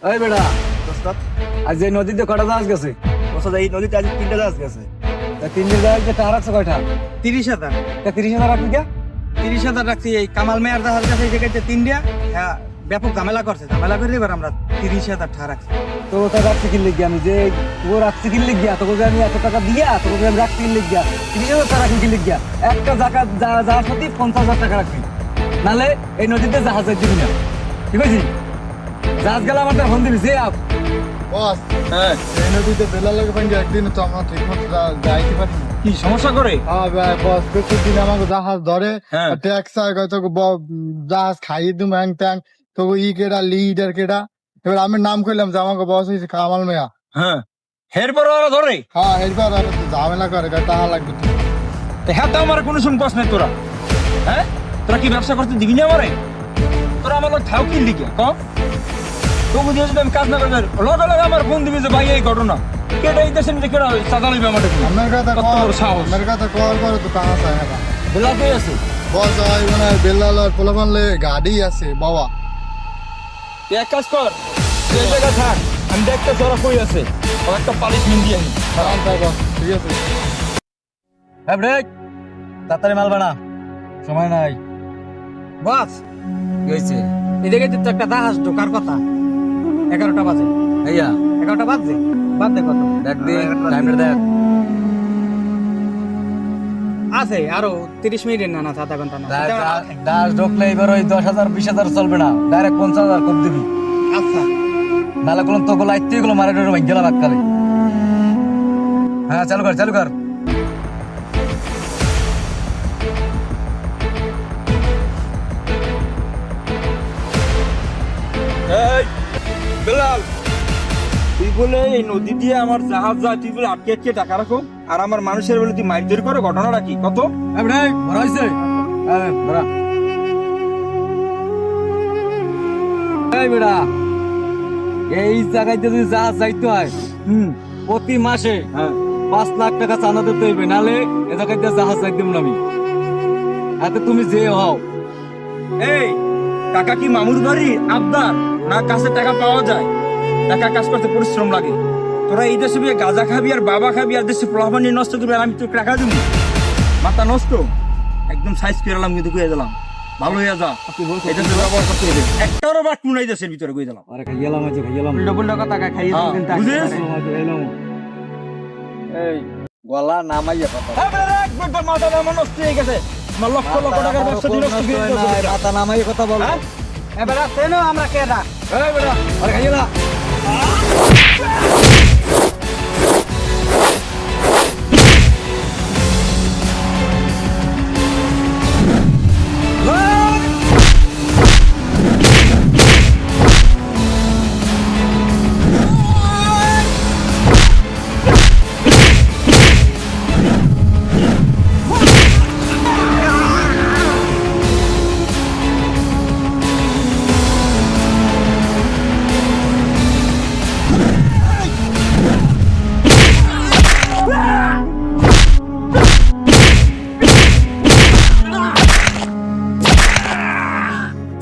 এই বেটা, ওস্তাদ আজ এই নদীতে কটা জাহাজ গেছে? ওস্তাদ এই নদীতে আজ 3টা জাহাজ গেছে। তা 3 জাহাজ যে টাকা রাখছে কয়টা? 30,000 তা 30,000 রাখবি কে? 30,000 রাখছি। এই কামাল মেয়ার জাহাজ গেছে এই জায়গায় 3টা। হ্যাঁ, ব্যাপক ঝামেলা করছে, ঝামেলা করে এবার আমরা 30,000 টাকা রাখছি। তো ওটা রাখছি কিনলে গিয়া আমি যে ও রাখছি কিনলে গিয়া তোকে যে আমি এত টাকা দিয়া তোকে আমি রাখছি কিনলে গিয়া 30,000 টাকা রাখি কিনলে গিয়া একটা জাহাজ প্রতি 50,000 টাকা রাখবি, নালে এই নদীতে জাহাজ দিবি না। ঠিক আছে? জাহাজ গেলে আমার ফোন দিবি যে আপ। বস, হ্যাঁ, এই নদীতে বেলা লাগে পানি একদিন তো আমরা ঠিক মতো যাইতে পারি না। কি সমস্যা করে? হ্যাঁ ভাই, বস প্রত্যেকদিন আমাকে জাহাজ ধরে হ্যাঁ। ট্যাক্স আগে তোকে জাহাজ খাইয়ে দিম হ্যাং ট্যাং তোকে কেডা লিডার কেডা। এবার আমি নাম করলাম যে আমাকে বস হয়েছে কামাল মেয়া। হ্যাঁ, এরপর ওরা ধরে হ্যাঁ, এবার আর ঝামেলা করে টাকা লাগবে তো। হ্যাঁ, তো আমার কোনো সময় নাই তোরা। হ্যাঁ, তোরা কি ব্যবসা করতে দিবি না আমারে? তোরা আমার লোক থাও কিনলি কে ক? তোকে দিয়ে যদি আমি কাজ না করতে লগে লগে আমার ফোন দিবি যে ভাই এই ঘটনা কেটে এই দেশের মধ্যে কেটে সাদা লিবে আমার আমার কথা কত বড় সাহস। আমার কথা কল করে তো টাকা চাই না। বেলা কই আছে? বস ওই মানে বেলাল পোলাপান লে গাড়ি আছে বাবা। তুই এক কাজ কর, তুই এই জায়গায় থাক, আমি দেখতে তোরা কই আছে আর একটা পালিশ মিন দিয়ে আনি। বস ঠিক আছে। হ্যাঁ ব্রেক, তাড়াতাড়ি মাল বানা, সময় নাই। বস, কি হয়েছে? এই জায়গায় তো একটা জাহাজ ঢোকার কথা। 11টা বাজে। এইয়া 11টা বাজে। বাদ দে কত? দেখ দি টাইমটা দেখ। আছে আরো 30 মিনিট না না, আধা ঘন্টা না। দাস ঢুকলে এবার ওই 10,000 20,000 চলবে না, ডাইরেক্ট 50,000 কম দিবি। আচ্ছা, নালে কোনো তো গোলা আইতে গুলো মারে ডরে ভাঙ্গেলা বাদ খালি। হ্যাঁ, চালু কর চালু কর। এই বেলাল, তুই বলে এই নদী দিয়ে আমার জাহাজ যায়, তুই বলে আটকে আটকে টাকা রাখো, আর আমার মানুষের বলে তুই মাইর করো, ঘটনাটা কি কত? এই জায়গায় যদি জাহাজ যাইতে হয় প্রতি মাসে 5 লাখ টাকা চাঁদা দিতে হইবে, নালে এ জায়গায় জাহাজ যাই দিব না আমি। এতে তুমি যে হও। এই টাকা কি মামুর বাড়ি আবদার না কাছে টাকা পাওয়া যায়? টাকা কাজ করতে পরিশ্রম লাগে। তোরা এই দেশে বিয়ে গাঁজা খাবি আর বাবা খাবি আর দেশে প্রলাপানি নষ্ট করবি, আর আমি তো টাকা দিব? মাথা নষ্ট, একদম সাইজ পেরালাম কিন্তু কইয়া দিলাম ভালো হইয়া যা। এটা তো ব্যবহার করতে হবে, একটারও বাট মুনাই দেশের ভিতরে কই দিলাম। আরে খাইয়ালাম আছে খাইয়ালাম, ডবল টাকা খাইয়ে হ্যাঁ, দিবেন। বুঝিস? এই গলা নামাইয়া কথা, একবার মাথা নামা নষ্ট হয়ে গেছে। আমার লক্ষ লক্ষ টাকার ব্যবসা দিয়ে নষ্ট করে দিয়েছে। মাথা নামাইয়া কথা বল। এবার আসেন আমরা কেডা? এই বেটা, আরে খাইয়ালা।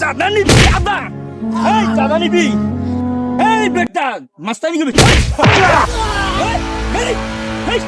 চাঁদা নিবি চাঁদা? এই চাঁদা নিবি? এই বেটা মাস্তানি করবি? এই, এই, এই,